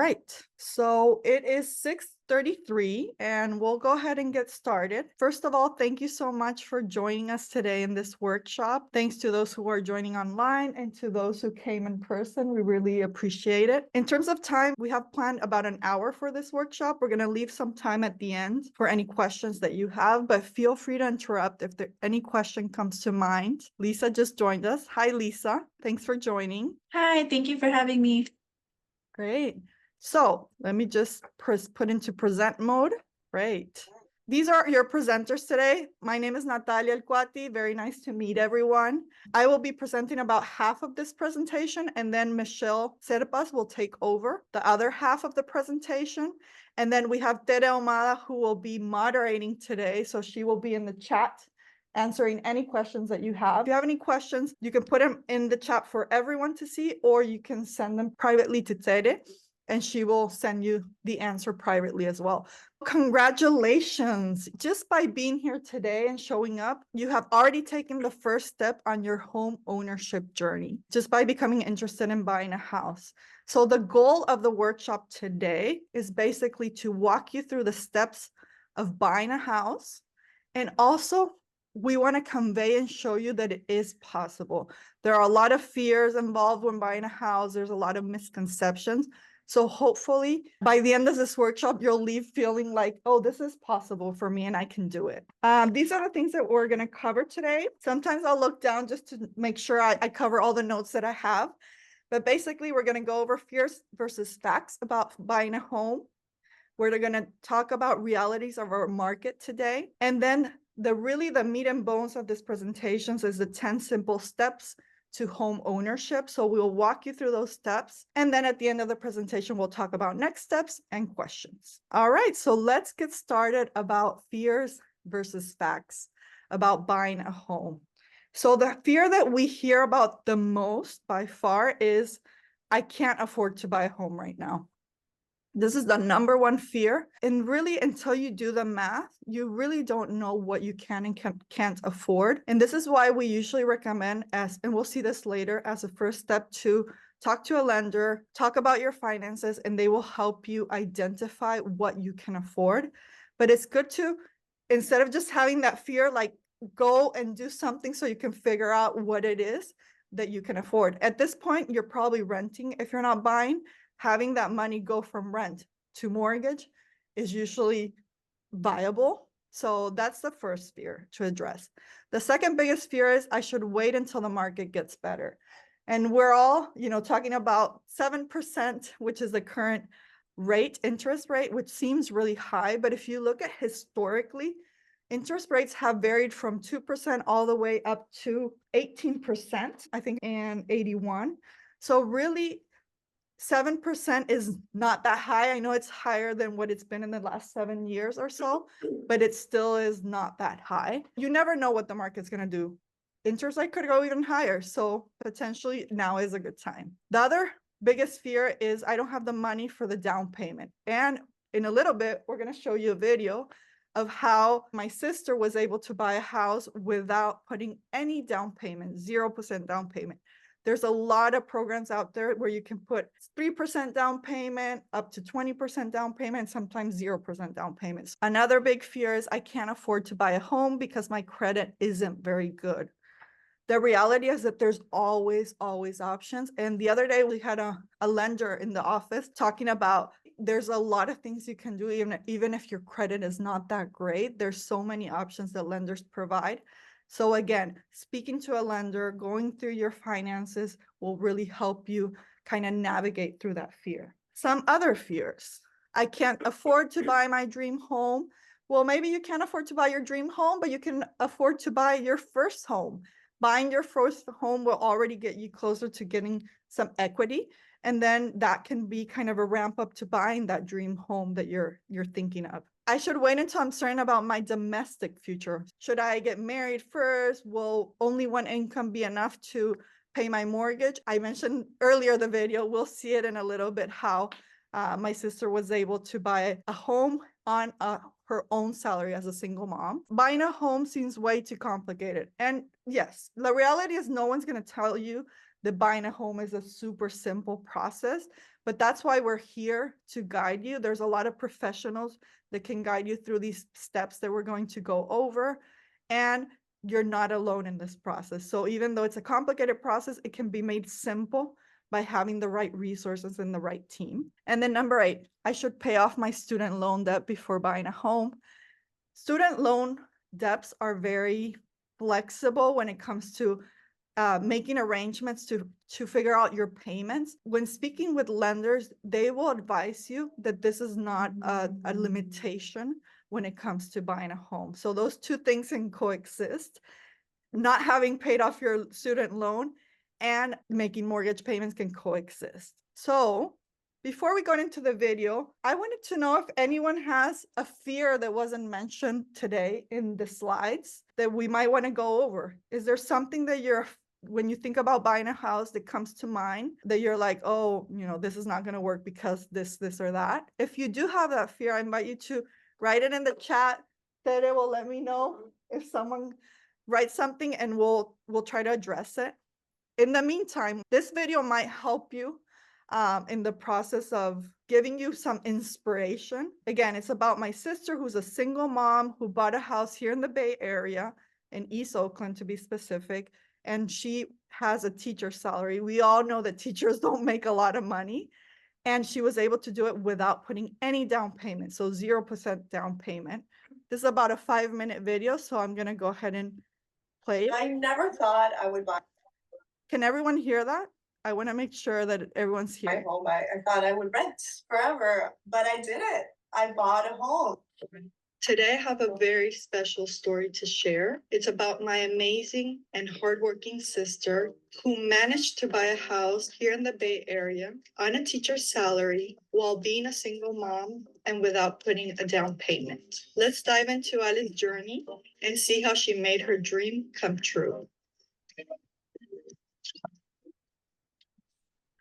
right, so it is 6:33 and we'll go ahead and get started. First of all, thank you so much for joining us today in this workshop. Thanks to those who are joining online and to those who came in person. We really appreciate it. In terms of time, we have planned about an hour for this workshop. We're going to leave some time at the end for any questions that you have, but feel free to interrupt if any question comes to mind. Lisa just joined us. Hi, Lisa. Thanks for joining. Hi, thank you for having me. Great. So let me just put into present mode. Great. These are your presenters today. My name is Natalia Alquati. Very nice to meet everyone. I will be presenting about half of this presentation, and then Michelle Serpas will take over the other half of the presentation. And then we have Tere Ahumada, who will be moderating today. So she will be in the chat answering any questions that you have. If you have any questions, you can put them in the chat for everyone to see, or you can send them privately to Tere, and she will send you the answer privately as well. Congratulations. Just by being here today and showing up, you have already taken the first step on your home ownership journey, just by becoming interested in buying a house. So the goal of the workshop today is basically to walk you through the steps of buying a house. And also, we want to convey and show you that it is possible. There are a lot of fears involved when buying a house. There's a lot of misconceptions. So hopefully by the end of this workshop, you'll leave feeling like, oh, this is possible for me and I can do it. These are the things that we're going to cover today. Sometimes I'll look down just to make sure I cover all the notes that I have. But basically, we're going to go over fears versus facts about buying a home. We're going to talk about realities of our market today. And then the meat and bones of this presentation is the 10 simple steps to home ownership. So we'll walk you through those steps. And then at the end of the presentation, we'll talk about next steps and questions. All right, so let's get started about fears versus facts about buying a home. So the fear that we hear about the most by far is, I can't afford to buy a home right now. This is the number one fear. And really, until you do the math, you really don't know what you can and can't afford. And this is why we usually recommend, and we'll see this later, as a first step, to talk to a lender, talk about your finances, and they will help you identify what you can afford. But it's good to, instead of just having that fear, like go and do something so you can figure out what it is that you can afford. At this point, you're probably renting if you're not buying. Having that money go from rent to mortgage is usually viable. So that's the first fear to address. The second biggest fear is, I should wait until the market gets better. And we're all, talking about 7%, which is the current interest rate, which seems really high. But if you look at historically, interest rates have varied from 2% all the way up to 18%, I think, and 81. So really, 7% is not that high. I know it's higher than what it's been in the last 7 years or so, but it still is not that high. You never know what the market's going to do. Interest rate could go even higher. So potentially now is a good time. The other biggest fear is, I don't have the money for the down payment. And in a little bit, we're going to show you a video of how my sister was able to buy a house without putting any down payment, 0% down payment. There's a lot of programs out there where you can put 3% down payment, up to 20% down payment, sometimes 0% down payments. Another big fear is, I can't afford to buy a home because my credit isn't very good. The reality is that there's always options. And the other day we had a lender in the office talking about, there's a lot of things you can do, even if your credit is not that great. There's so many options that lenders provide. So again, speaking to a lender, going through your finances will really help you kind of navigate through that fear. Some other fears. I can't afford to buy my dream home. Well, maybe you can't afford to buy your dream home, but you can afford to buy your first home. Buying your first home will already get you closer to getting some equity. And then that can be kind of a ramp up to buying that dream home that you're thinking of. I should wait until I'm certain about my domestic future. Should I get married first? Will only one income be enough to pay my mortgage? I mentioned earlier the video, we'll see it in a little bit, how my sister was able to buy a home on her own salary as a single mom. Buying a home seems way too complicated. And yes, the reality is no one's going to tell you that buying a home is a super simple process, but that's why we're here to guide you. There's a lot of professionals that can guide you through these steps that we're going to go over, and you're not alone in this process. So even though it's a complicated process, it can be made simple by having the right resources and the right team. And then number 8, I should pay off my student loan debt before buying a home. Student loan debts are very flexible when it comes to making arrangements to figure out your payments. When speaking with lenders, they will advise you that this is not a limitation when it comes to buying a home. So those two things can coexist. Not having paid off your student loan and making mortgage payments can coexist. So before we go into the video, I wanted to know if anyone has a fear that wasn't mentioned today in the slides that we might want to go over. Is there something that when you think about buying a house that comes to mind that you're like, oh, this is not going to work because this, or that? If you do have that fear, I invite you to write it in the chat. Tere will let me know if someone writes something, and we'll try to address it. In the meantime, this video might help you in the process of giving you some inspiration. Again, it's about my sister who's a single mom who bought a house here in the Bay Area, in East Oakland to be specific, and she has a teacher salary. We all know that teachers don't make a lot of money, and she was able to do it without putting any down payment, so 0% down payment. This is about a 5-minute video, so I'm gonna go ahead and play it. I never thought I would buy Can everyone hear that? I want to make sure that everyone's my here. home. I thought I would rent forever, but I did it. I bought a home. Today, I have a very special story to share. It's about my amazing and hardworking sister who managed to buy a house here in the Bay Area on a teacher's salary while being a single mom and without putting a down payment. Let's dive into Ali's journey and see how she made her dream come true.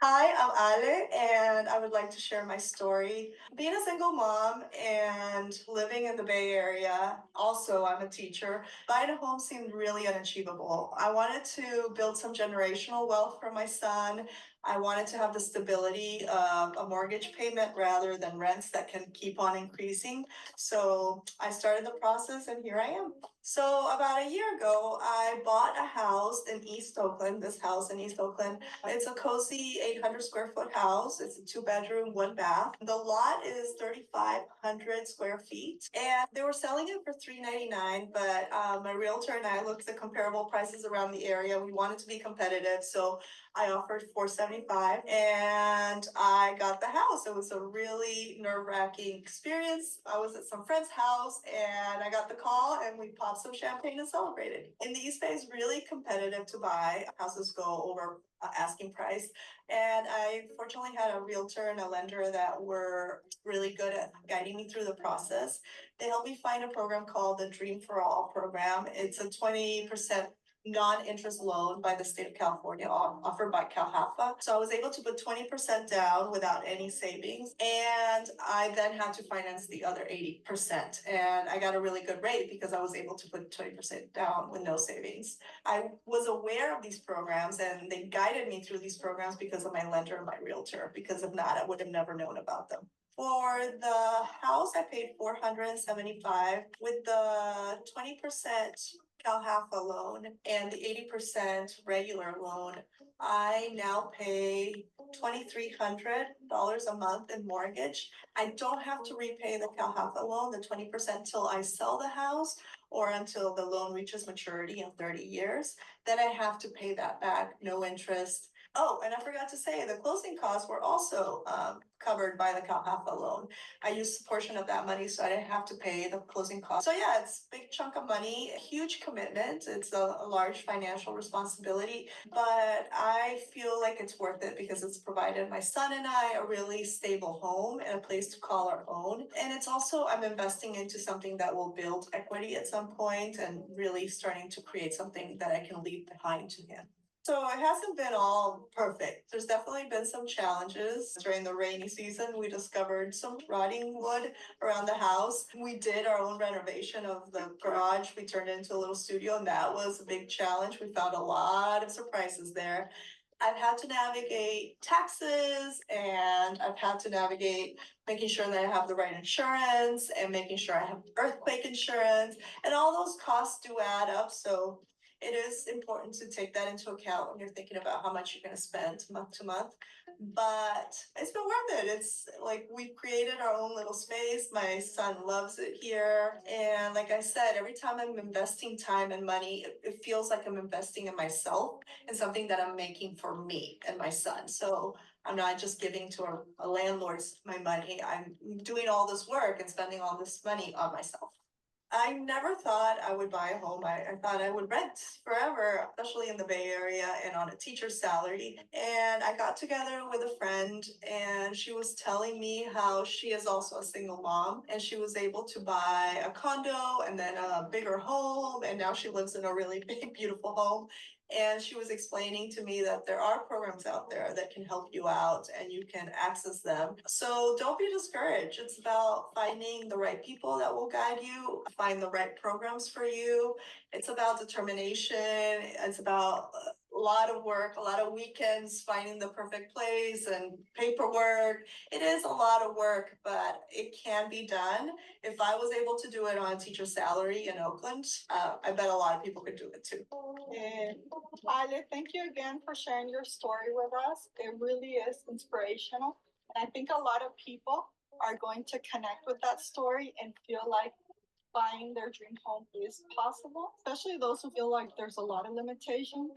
Hi, I'm Ale, and I would like to share my story. Being a single mom and living in the Bay Area, also I'm a teacher, buying a home seemed really unachievable. I wanted to build some generational wealth for my son. I wanted to have the stability of a mortgage payment rather than rents that can keep on increasing. So I started the process, and here I am. So about a year ago, I bought a house in East Oakland, this house in East Oakland. It's a cozy 800 square foot house. It's a 2-bedroom, 1-bath. The lot is 3,500 square feet, and they were selling it for $399. But my realtor and I looked at comparable prices around the area. We wanted to be competitive, so I offered $475, and I got the house. It was a really nerve-wracking experience. I was at some friend's house, and I got the call, and we popped some champagne and celebrated. In the East Bay, it's really competitive to buy. Houses go over asking price, and I fortunately had a realtor and a lender that were really good at guiding me through the process. They helped me find a program called the Dream for All program. It's a 20% non-interest loan by the state of California, offered by CalHAFA. So I was able to put 20% down without any savings, and I then had to finance the other 80%. And I got a really good rate because I was able to put 20% down with no savings. I was aware of these programs, and they guided me through these programs because of my lender and my realtor. Because of that, I would have never known about them. For the house, I paid $475 with the 20% CalHAFA loan and the 80% regular loan. I now pay $2,300 a month in mortgage. I don't have to repay the CalHAFA loan, the 20%, till I sell the house or until the loan reaches maturity in 30 years. Then I have to pay that back, no interest. Oh, and I forgot to say, the closing costs were also covered by the CalHAFA loan. I used a portion of that money, so I didn't have to pay the closing costs. So yeah, it's a big chunk of money, a huge commitment. It's a large financial responsibility, but I feel like it's worth it because it's provided my son and I a really stable home and a place to call our own. And it's also, I'm investing into something that will build equity at some point and really starting to create something that I can leave behind to him. So it hasn't been all perfect. There's definitely been some challenges. During the rainy season, we discovered some rotting wood around the house. We did our own renovation of the garage. We turned it into a little studio, and that was a big challenge. We found a lot of surprises there. I've had to navigate taxes, and I've had to navigate making sure that I have the right insurance and making sure I have earthquake insurance, and all those costs do add up. So it is important to take that into account when you're thinking about how much you're going to spend month to month. But it's been worth it. It's like we've created our own little space. My son loves it here. And like I said, every time I'm investing time and money, it feels like I'm investing in myself and something that I'm making for me and my son. So I'm not just giving to a landlord's my money. I'm doing all this work and spending all this money on myself. I never thought I would buy a home. I thought I would rent forever, especially in the Bay Area and on a teacher's salary. And I got together with a friend, and she was telling me how she is also a single mom, and she was able to buy a condo and then a bigger home. And now she lives in a really big, beautiful home. And she was explaining to me that there are programs out there that can help you out and you can access them. So don't be discouraged. It's about finding the right people that will guide you, find the right programs for you. It's about determination. It's about a lot of work, a lot of weekends finding the perfect place and paperwork. It is a lot of work, but it can be done. If I was able to do it on a teacher salary in Oakland, I bet a lot of people could do it too. And Ale, thank you again for sharing your story with us. It really is inspirational. And I think a lot of people are going to connect with that story and feel like buying their dream home is possible, especially those who feel like there's a lot of limitation.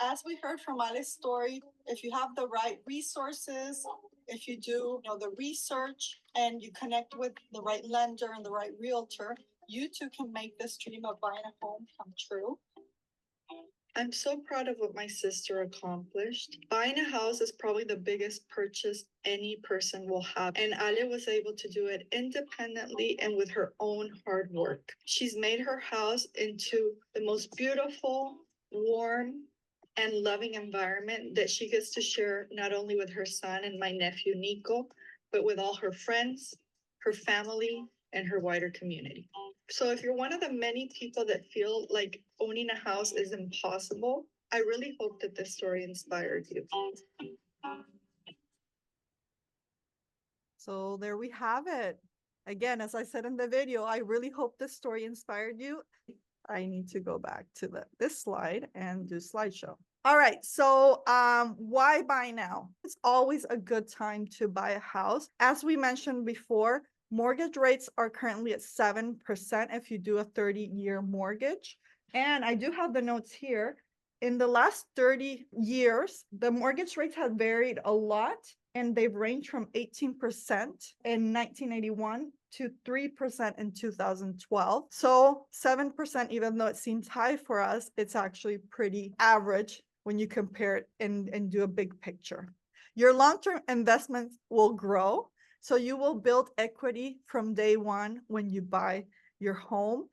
As we heard from Ale's story, if you have the right resources, if you do the research and you connect with the right lender and the right realtor, you too can make this dream of buying a home come true. I'm so proud of what my sister accomplished. Buying a house is probably the biggest purchase any person will have, and Ale was able to do it independently and with her own hard work. She's made her house into the most beautiful, warm, and loving environment that she gets to share not only with her son and my nephew Nico, but with all her friends, her family, and her wider community. So if you're one of the many people that feel like owning a house is impossible, I really hope that this story inspired you. So there we have it. Again, as I said in the video, I really hope this story inspired you. I need to go back to this slide and do slideshow. All right, so why buy now? It's always a good time to buy a house. As we mentioned before, mortgage rates are currently at 7% if you do a 30-year mortgage. And I do have the notes here. In the last 30 years, the mortgage rates have varied a lot, and they've ranged from 18% in 1981 to 3% in 2012. So 7%, even though it seems high for us, it's actually pretty average when you compare it and do a big picture. Your long-term investments will grow. So you will build equity from day one when you buy your home.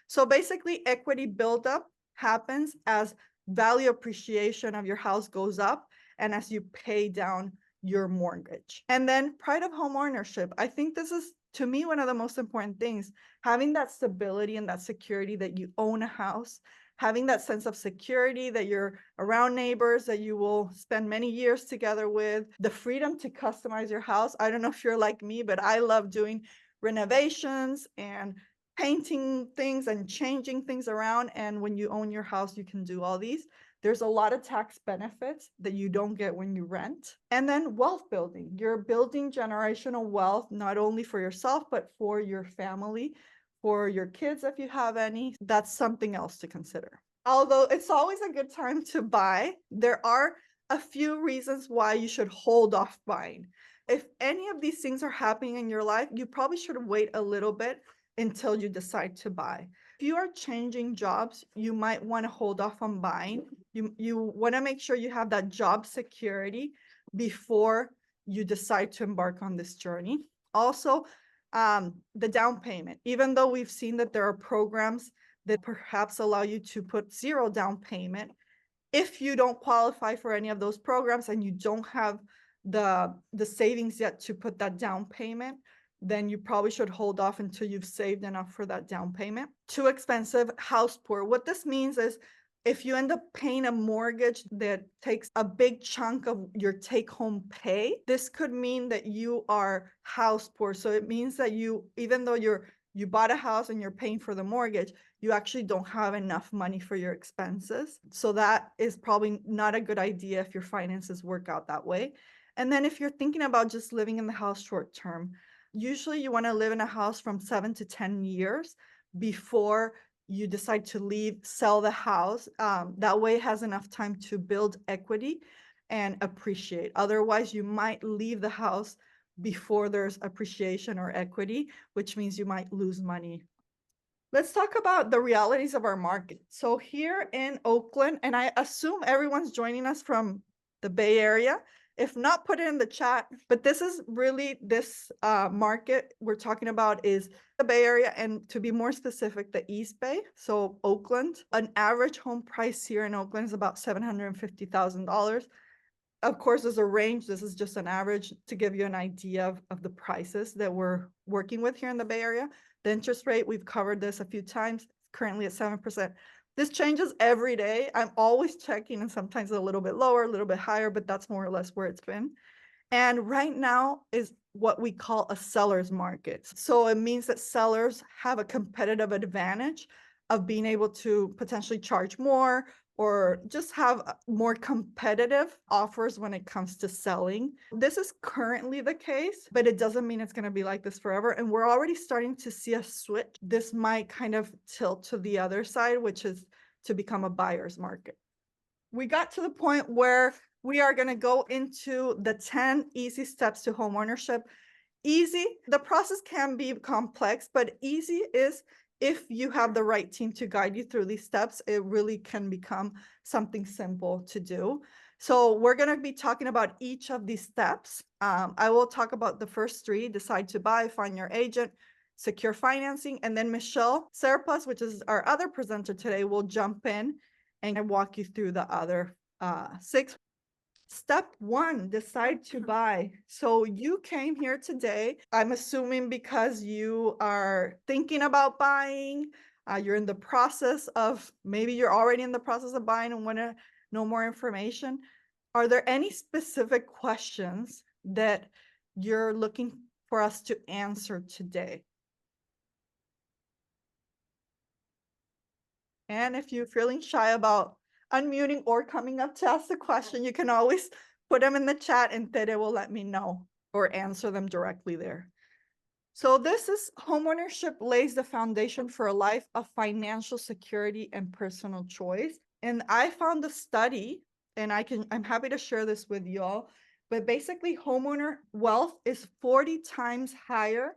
So basically, equity buildup happens as value appreciation of your house goes up and as you pay down your mortgage. And then pride of home ownership. I think this is, to me, one of the most important things, having that stability and that security that you own a house, having that sense of security that you're around neighbors that you will spend many years together with, the freedom to customize your house. I don't know if you're like me, but I love doing renovations and painting things and changing things around. And when you own your house, you can do all these. There's a lot of tax benefits that you don't get when you rent. And then wealth building. You're building generational wealth, not only for yourself, but for your family, for your kids, if you have any. That's something else to consider. Although it's always a good time to buy, there are a few reasons why you should hold off buying. If any of these things are happening in your life, you probably should wait a little bit until you decide to buy. If you are changing jobs, you might want to hold off on buying. You want to make sure you have that job security before you decide to embark on this journey. Also, the down payment. Even though we've seen that there are programs that perhaps allow you to put zero down payment, if you don't qualify for any of those programs and you don't have the savings yet to put that down payment, then you probably should hold off until you've saved enough for that down payment. Too expensive, house poor. What this means is If you end up paying a mortgage that takes a big chunk of your take-home pay, this could mean that you are house poor. So it means that even though you bought a house and you're paying for the mortgage, you actually don't have enough money for your expenses. So that is probably not a good idea if your finances work out that way. And then if you're thinking about just living in the house short term, usually you want to live in a house from 7 to 10 years before you decide to leave, sell the house. That way it has enough time to build equity and appreciate. Otherwise, you might leave the house before there's appreciation or equity, which means you might lose money. Let's talk about the realities of our market. So here in Oakland, and I assume everyone's joining us from the Bay Area. If not, put it in the chat. But this is really this market we're talking about is the Bay Area, and to be more specific, the East Bay. So Oakland, an average home price here in Oakland is about $750,000. Of course, there's a range. This is just an average to give you an idea of the prices that we're working with here in the Bay Area. The interest rate, we've covered this a few times, currently at 7%. This changes every day. I'm always checking, and sometimes a little bit lower, a little bit higher, but that's more or less where it's been. And right now is what we call a seller's market. So it means that sellers have a competitive advantage of being able to potentially charge more or just have more competitive offers when it comes to selling. This is currently the case, but it doesn't mean it's going to be like this forever. And we're already starting to see a switch. This might kind of tilt to the other side, which is to become a buyer's market. We got to the point where we are going to go into the 10 easy steps to homeownership. Easy, the process can be complex, but easy is if you have the right team to guide you through these steps, it really can become something simple to do. So we're going to be talking about each of these steps. I will talk about the first three: decide to buy, find your agent, secure financing, and then Michelle Serpas, which is our other presenter today, will jump in and walk you through the other 6. Step 1, decide to buy. So you came here today, I'm assuming because you are thinking about buying, you're in the process of, maybe you're already in the process of buying and want to know more information. Are there any specific questions that you're looking for us to answer today? And if you're feeling shy about unmuting or coming up to ask the question, you can always put them in the chat and Tere will let me know or answer them directly there. So this is homeownership lays the foundation for a life of financial security and personal choice. And I found a study, and I'm happy to share this with you all, but basically homeowner wealth is 40 times higher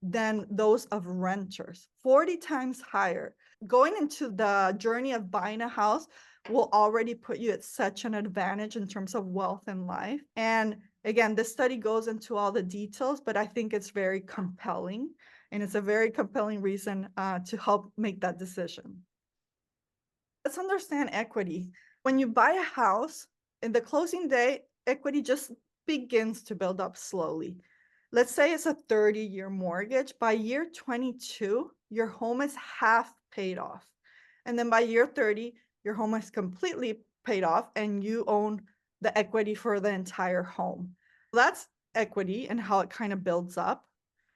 than those of renters, 40 times higher. Going into the journey of buying a house will already put you at such an advantage in terms of wealth in life. And again, this study goes into all the details, but I think it's very compelling. And it's a very compelling reason to help make that decision. Let's understand equity. When you buy a house, in the closing day, equity just begins to build up slowly. Let's say it's a 30-year mortgage. By year 22, your home is half paid off. And then by year 30, your home is completely paid off and you own the equity for the entire home. That's equity and how it kind of builds up.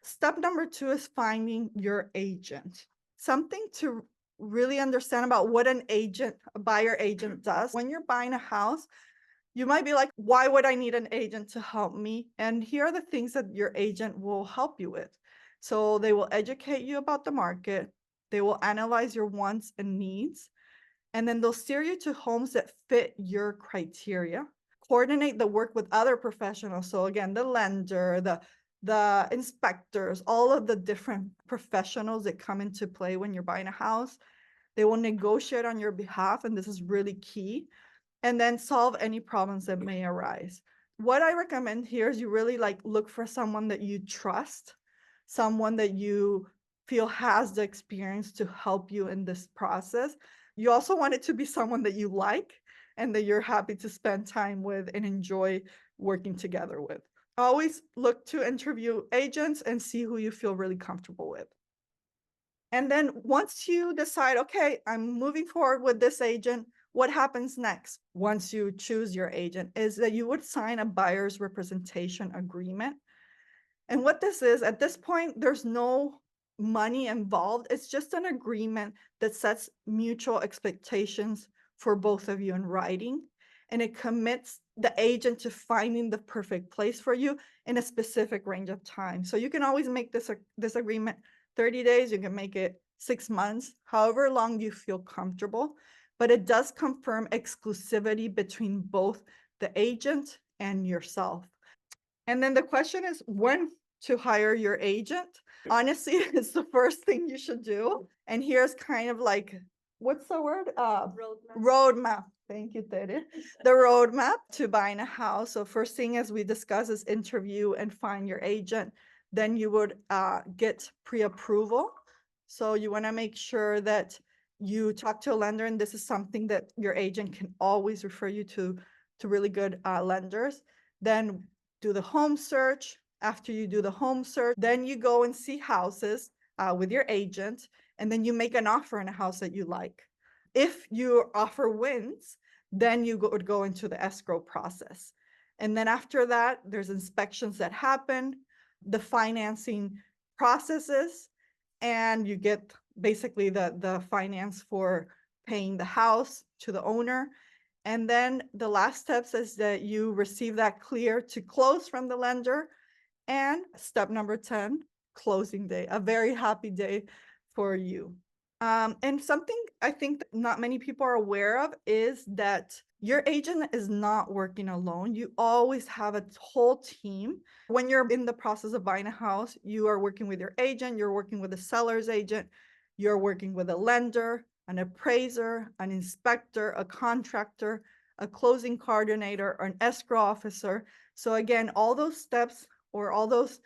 Step number 2 is finding your agent. Something to really understand about what a buyer agent does. When you're buying a house, you might be like, why would I need an agent to help me? And here are the things that your agent will help you with. So they will educate you about the market. They will analyze your wants and needs. And then they'll steer you to homes that fit your criteria. Coordinate the work with other professionals. So again, the lender, the inspectors, all of the different professionals that come into play when you're buying a house. They will negotiate on your behalf, and this is really key. And then solve any problems that may arise. What I recommend here is you really look for someone that you trust, someone that you feel has the experience to help you in this process. You also want it to be someone that you like and that you're happy to spend time with and enjoy working together with. Always look to interview agents and see who you feel really comfortable with. And then once you decide, okay, I'm moving forward with this agent, what happens next once you choose your agent is that you would sign a buyer's representation agreement. And what this is, at this point, there's no money involved. It's just an agreement that sets mutual expectations for both of you in writing. And it commits the agent to finding the perfect place for you in a specific range of time. So you can always make this agreement 30 days, you can make it 6 months, however long you feel comfortable. But it does confirm exclusivity between both the agent and yourself. And then the question is when to hire your agent. Honestly, it's the first thing you should do. And here's kind of like, what's the word? Roadmap. Thank you, Tere. The roadmap to buying a house. So first thing, as we discussed, is interview and find your agent. Then you would get pre-approval. So you want to make sure that you talk to a lender, and this is something that your agent can always refer you to really good lenders. Then do the home search. After you do the home search, then you go and see houses with your agent, and then you make an offer on a house that you like. If your offer wins, then you would go into the escrow process. And then after that, there's inspections that happen, the financing processes, and you get basically the finance for paying the house to the owner. And then the last steps is that you receive that clear to close from the lender. And step number 10, closing day, a very happy day for you. And something I think that not many people are aware of is that your agent is not working alone. You always have a whole team. When you're in the process of buying a house, you are working with your agent, you're working with a seller's agent, you're working with a lender, an appraiser, an inspector, a contractor, a closing coordinator, or an escrow officer. So again, all those steps or all those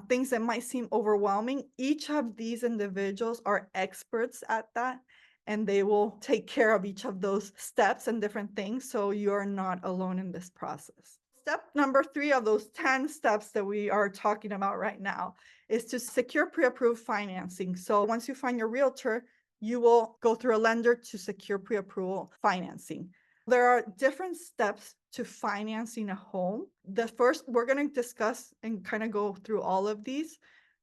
things that might seem overwhelming, each of these individuals are experts at that, and they will take care of each of those steps and different things. So you're not alone in this process. Step number 3 of those 10 steps that we are talking about right now is to secure pre-approved financing. So once you find your realtor, you will go through a lender to secure pre-approval financing. There are different steps to financing a home. The first, we're going to discuss and kind of go through all of these.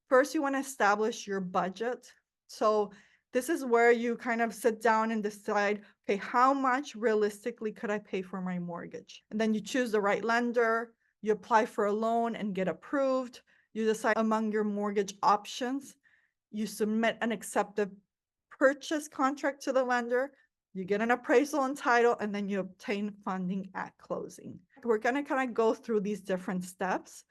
First, you want to establish your budget. So this is where you kind of sit down and decide, okay, how much realistically could I pay for my mortgage? And then you choose the right lender, you apply for a loan and get approved. You decide among your mortgage options. You submit an accepted purchase contract to the lender. You get an appraisal and title, and then you obtain funding at closing. We're going to kind of go through these different steps.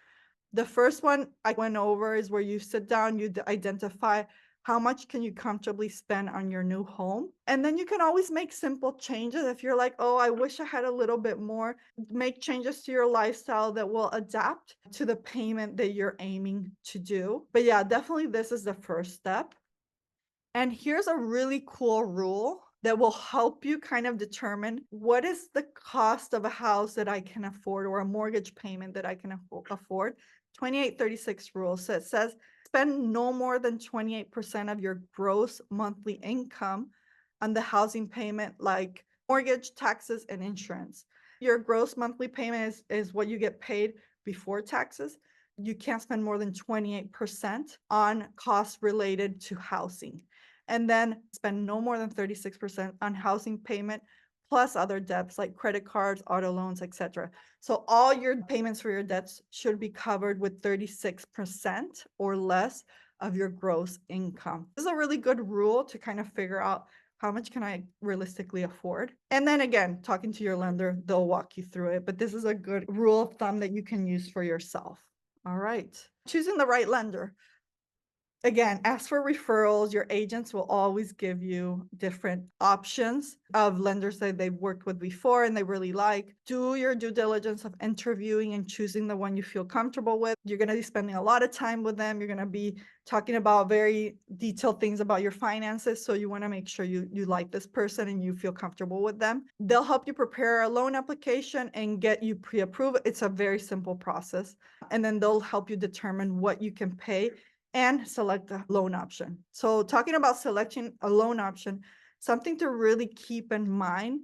The first one I went over is where you sit down, you identify how much can you comfortably spend on your new home. And then you can always make simple changes. If you're like, oh, I wish I had a little bit more, make changes to your lifestyle that will adapt to the payment that you're aiming to do. But yeah, definitely this is the first step. And here's a really cool rule that will help you kind of determine what is the cost of a house that I can afford or a mortgage payment that I can afford. 2836 rule. So it says spend no more than 28% of your gross monthly income on the housing payment, like mortgage, taxes, and insurance. Your gross monthly payment is what you get paid before taxes. You can't spend more than 28% on costs related to housing. And then spend no more than 36% on housing payment, plus other debts like credit cards, auto loans, etc. So all your payments for your debts should be covered with 36% or less of your gross income. This is a really good rule to kind of figure out how much can I realistically afford. And then again, talking to your lender, they'll walk you through it. But this is a good rule of thumb that you can use for yourself. All right. Choosing the right lender. Again, ask for referrals. Your agents will always give you different options of lenders that they've worked with before and they really like. Do your due diligence of interviewing and choosing the one you feel comfortable with. You're going to be spending a lot of time with them. You're going to be talking about very detailed things about your finances. So you want to make sure you like this person and you feel comfortable with them. They'll help you prepare a loan application and get you pre-approved. It's a very simple process. And then they'll help you determine what you can pay and select the loan option. So talking about selecting a loan option, something to really keep in mind,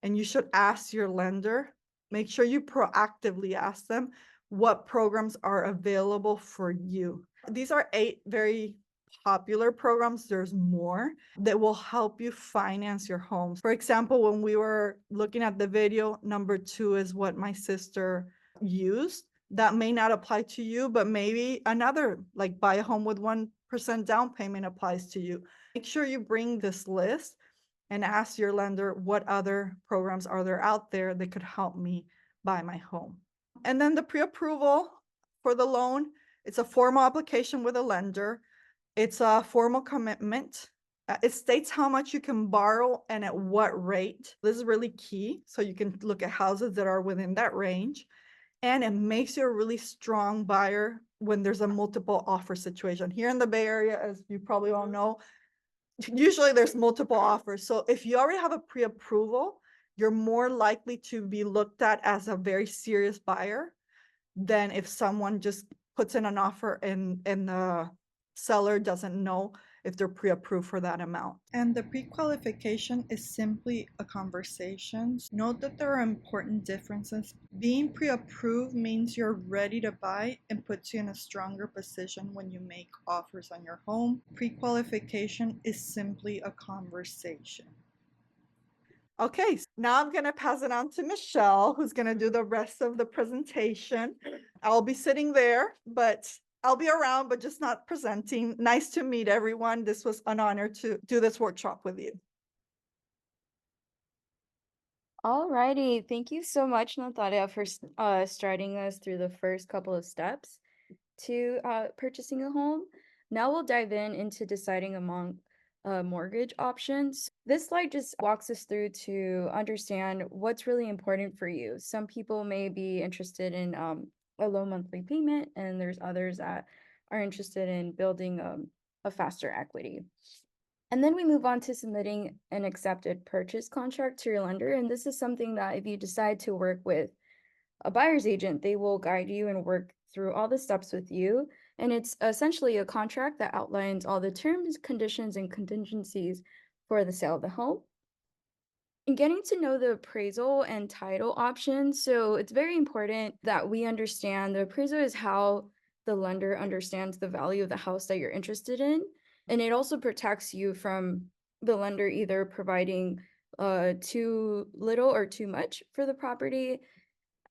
and you should ask your lender, make sure you proactively ask them what programs are available for you. These are 8 very popular programs. There's more that will help you finance your homes. For example, when we were looking at the video, number 2 is what my sister used. That may not apply to you, but maybe another, like buy a home with 1% down payment, applies to you. Make sure you bring this list and ask your lender what other programs are there out there that could help me buy my home. And then the pre-approval for the loan, it's a formal application with a lender. It's a formal commitment. It states how much you can borrow and at what rate. This is really key. So you can look at houses that are within that range. And it makes you a really strong buyer when there's a multiple offer situation. Here in the Bay Area, as you probably all know, usually there's multiple offers. So if you already have a pre-approval, you're more likely to be looked at as a very serious buyer than if someone just puts in an offer and the seller doesn't know if they're pre-approved for that amount. And the pre-qualification is simply a conversation. Note that there are important differences. Being pre-approved means you're ready to buy and puts you in a stronger position when you make offers on your home. Pre-qualification is simply a conversation. Okay, now I'm going to pass it on to Michelle, who's going to do the rest of the presentation. I'll be sitting there, but I'll be around, but just not presenting. Nice to meet everyone. This was an honor to do this workshop with you. Alrighty, thank you so much, Natalia, for starting us through the first couple of steps to purchasing a home. Now we'll dive into deciding among mortgage options. This slide just walks us through to understand what's really important for you. Some people may be interested in a low monthly payment, and there's others that are interested in building a faster equity. And then we move on to submitting an accepted purchase contract to your lender. And this is something that if you decide to work with a buyer's agent, they will guide you and work through all the steps with you. And it's essentially a contract that outlines all the terms, conditions, and contingencies for the sale of the home. And getting to know the appraisal and title options. So it's very important that we understand the appraisal is how the lender understands the value of the house that you're interested in. And it also protects you from the lender either providing too little or too much for the property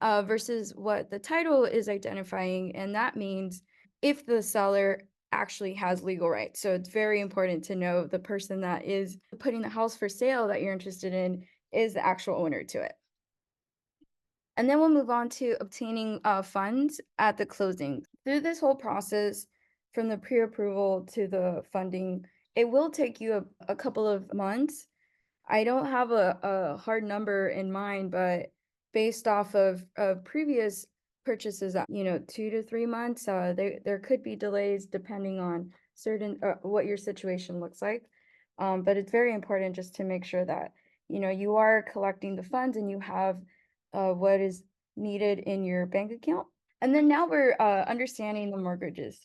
versus what the title is identifying. And that means if the seller actually has legal rights. So it's very important to know the person that is putting the house for sale that you're interested in is the actual owner to it. And then we'll move on to obtaining funds at the closing. Through this whole process, from the pre-approval to the funding, it will take you a couple of months. I don't have a hard number in mind, but based off of previous purchases, 2 to 3 months, there could be delays depending on certain what your situation looks like. But it's very important just to make sure that you are collecting the funds and you have what is needed in your bank account. And then now we're understanding the mortgages.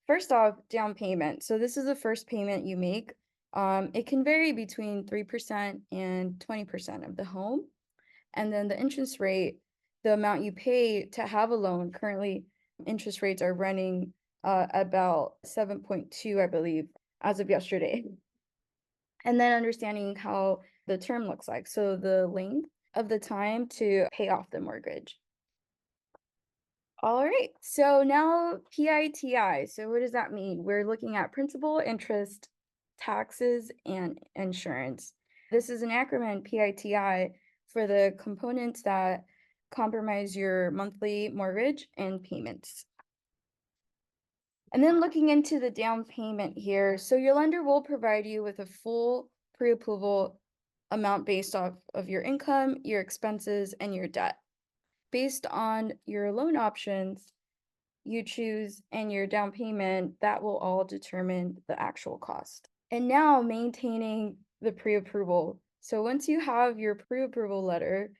First off, down payment. So this is the first payment you make. It can vary between 3% and 20% of the home. And then the interest rate, the amount you pay to have a loan, currently interest rates are running about 7.2, I believe, as of yesterday. And then understanding how the term looks like. So the length of the time to pay off the mortgage. All right, so now PITI. So what does that mean? We're looking at principal, interest, taxes, and insurance. This is an acronym, PITI, for the components that compromise your monthly mortgage and payments. And then looking into the down payment here. So your lender will provide you with a full pre-approval amount based off of your income, your expenses, and your debt. Based on your loan options you choose and your down payment, that will all determine the actual cost. And now maintaining the pre-approval. So once you have your pre-approval letter,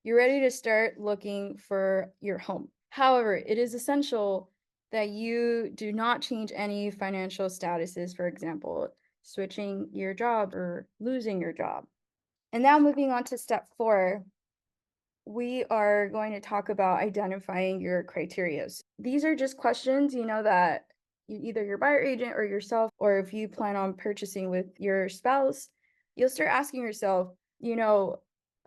you're ready to start looking for your home. However, it is essential that you do not change any financial statuses, for example, switching your job or losing your job. And now moving on to step 4, we are going to talk about identifying your criteria. These are just questions, that either your buyer agent or yourself, or if you plan on purchasing with your spouse, you'll start asking yourself,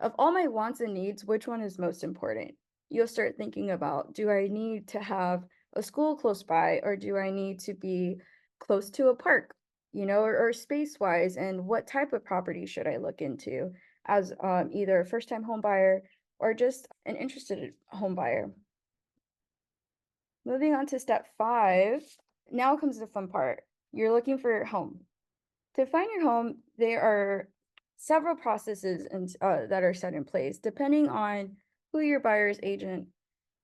of all my wants and needs, which one is most important? You'll start thinking about, do I need to have a school close by, or do I need to be close to a park, or space wise, and what type of property should I look into as either a first time home buyer or just an interested home buyer. Moving on to step 5, now comes the fun part. You're looking for your home. To find your home, there are several processes that are set in place. Depending on who your buyer's agent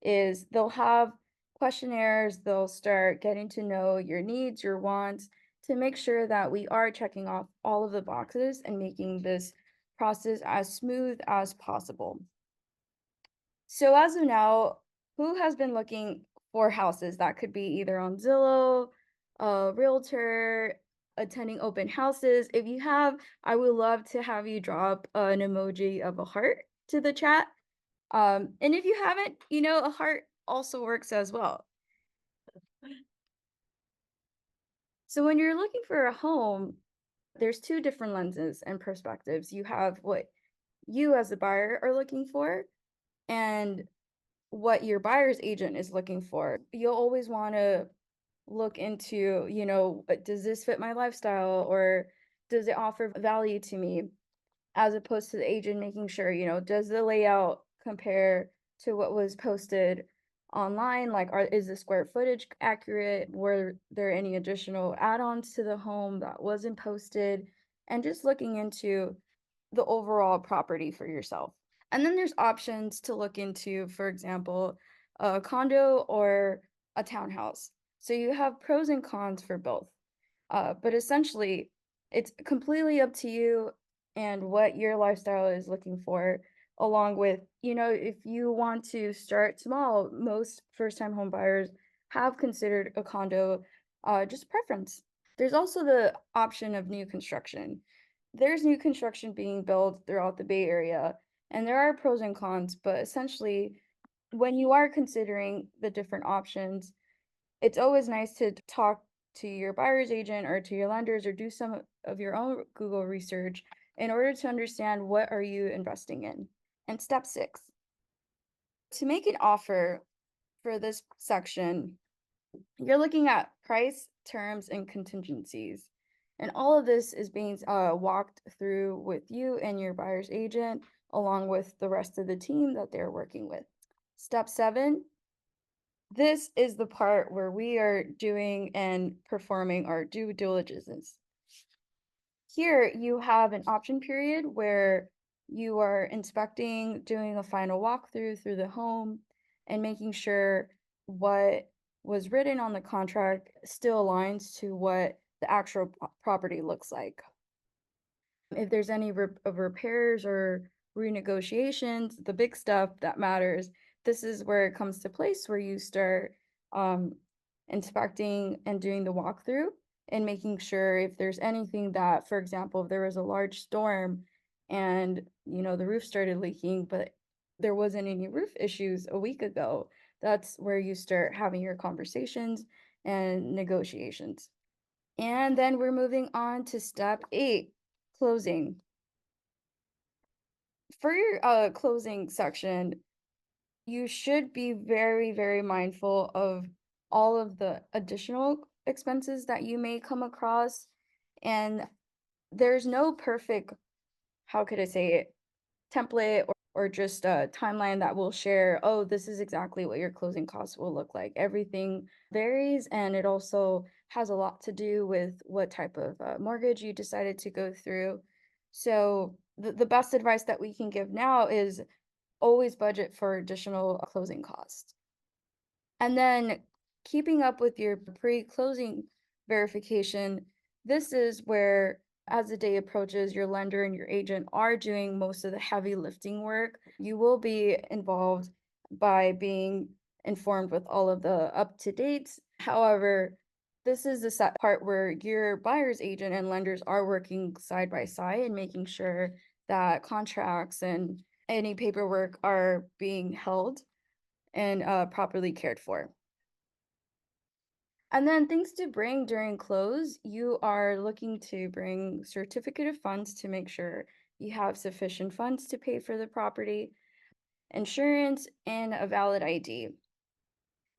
is, they'll have questionnaires, they'll start getting to know your needs, your wants, to make sure that we are checking off all of the boxes and making this process as smooth as possible. So as of now, who has been looking for houses? That could be either on Zillow, Realtor, attending open houses. If you have, I would love to have you drop an emoji of a heart to the chat. And if you haven't, a heart also works as well. So when you're looking for a home, there's 2 different lenses and perspectives. You have what you as a buyer are looking for, and what your buyer's agent is looking for. You'll always want to look into, does this fit my lifestyle, or does it offer value to me, as opposed to the agent making sure, does the layout compare to what was posted online? Like, is the square footage accurate? Were there any additional add-ons to the home that wasn't posted? And just looking into the overall property for yourself. And then there's options to look into, for example, a condo or a townhouse. So you have pros and cons for both. But essentially, it's completely up to you and what your lifestyle is looking for, along with, if you want to start small, most first-time home buyers have considered a condo, just preference. There's also the option of new construction. There's new construction being built throughout the Bay Area, and there are pros and cons, but essentially, when you are considering the different options, it's always nice to talk to your buyer's agent or to your lenders, or do some of your own Google research in order to understand what are you investing in. And step 6, to make an offer for this section, you're looking at price, terms, and contingencies. And all of this is being walked through with you and your buyer's agent, along with the rest of the team that they're working with. Step 7, this is the part where we are doing and performing our due diligence. Here you have an option period where you are inspecting, doing a final walkthrough through the home, and making sure what was written on the contract still aligns to what the actual property looks like. If there's any repairs or renegotiations, the big stuff that matters, this is where it comes to place, where you start inspecting and doing the walkthrough and making sure if there's anything that, for example, if there was a large storm and, the roof started leaking, but there wasn't any roof issues a week ago, that's where you start having your conversations and negotiations. And then we're moving on to step 8, closing. For your closing section, you should be very, very mindful of all of the additional expenses that you may come across. And there's no perfect, how could I say it, template or just a timeline that will share, oh, this is exactly what your closing costs will look like. Everything varies, and it also has a lot to do with what type of mortgage you decided to go through. So the best advice that we can give now is always budget for additional closing costs. And then keeping up with your pre-closing verification, this is where, as the day approaches, your lender and your agent are doing most of the heavy lifting work. You will be involved by being informed with all of the up-to-dates However, this is the set part where your buyer's agent and lenders are working side by side and making sure that contracts and any paperwork are being held and properly cared for. And then things to bring during close, you are looking to bring certificate of funds to make sure you have sufficient funds to pay for the property, insurance, and a valid ID.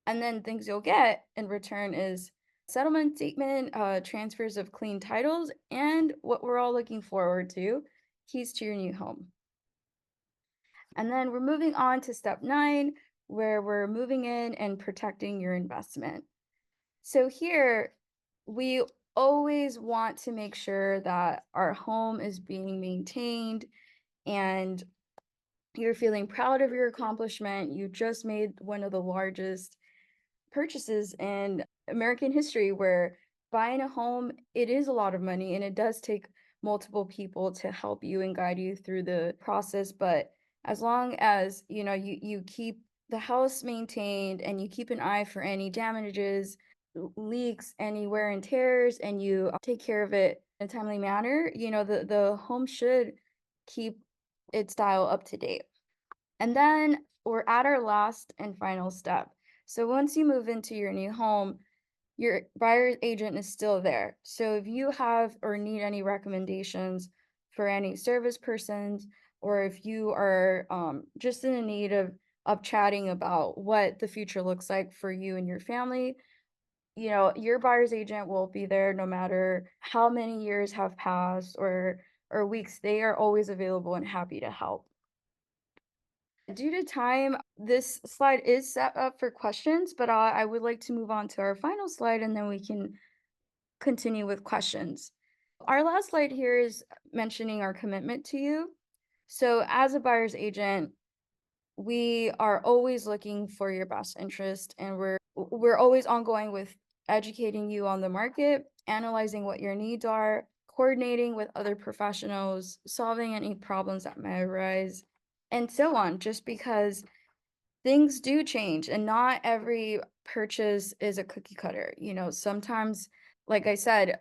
And then things you'll get in return is settlement statement, transfers of clean titles, and what we're all looking forward to, keys to your new home. And then we're moving on to step 9, where we're moving in and protecting your investment. So here, we always want to make sure that our home is being maintained and you're feeling proud of your accomplishment. You just made one of the largest purchases in American history where buying a home, it is a lot of money and it does take multiple people to help you and guide you through the process. But as long as you keep the house maintained and you keep an eye for any damages, leaks, any wear and tears, and you take care of it in a timely manner, the home should keep its style up to date. And then we're at our last and final step. So once you move into your new home, your buyer's agent is still there. So if you have or need any recommendations for any service persons, or if you are just in the need of chatting about what the future looks like for you and your family, your buyer's agent will be there no matter how many years have passed or weeks. They are always available and happy to help. Due to time, this slide is set up for questions, but I would like to move on to our final slide and then we can continue with questions. Our last slide here is mentioning our commitment to you. So as a buyer's agent, we are always looking for your best interest, and we're always ongoing with educating you on the market, analyzing what your needs are, coordinating with other professionals, solving any problems that may arise, and so on, just because things do change and not every purchase is a cookie cutter. Sometimes, like I said,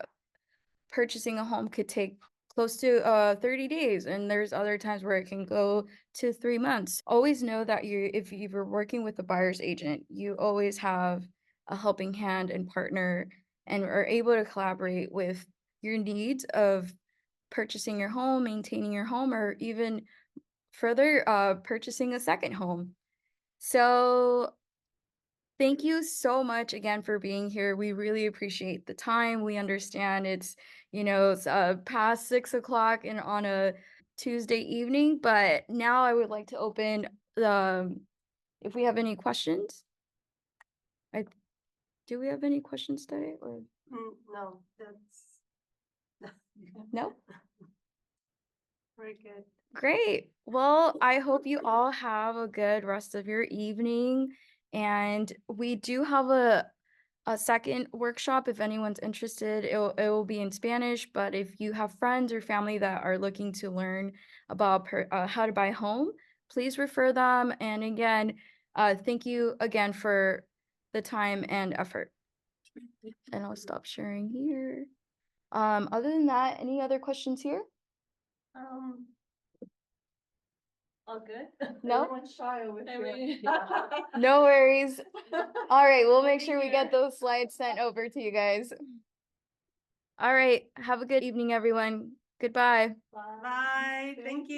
purchasing a home could take close to 30 days, and there's other times where it can go to 3 months. Always know that if you're working with a buyer's agent, you always have a helping hand and partner and are able to collaborate with your needs of purchasing your home, maintaining your home, or even further purchasing a second home. So thank you so much again for being here. We really appreciate the time. We understand it's past 6 o'clock and on a Tuesday evening, but now I would like to open if we have any questions. Do we have any questions today or No, that's. no? Very good. Great. Well, I hope you all have a good rest of your evening. And we do have a second workshop if anyone's interested. It will be in Spanish, but if you have friends or family that are looking to learn about how to buy a home, please refer them. And again, thank you again for the time and effort. And I'll stop sharing here. Other than that, any other questions here? All good? No? Everyone's shy over here. No worries. All right, we'll make sure we get those slides sent over to you guys. All right, have a good evening, everyone. Goodbye. Bye, thank you.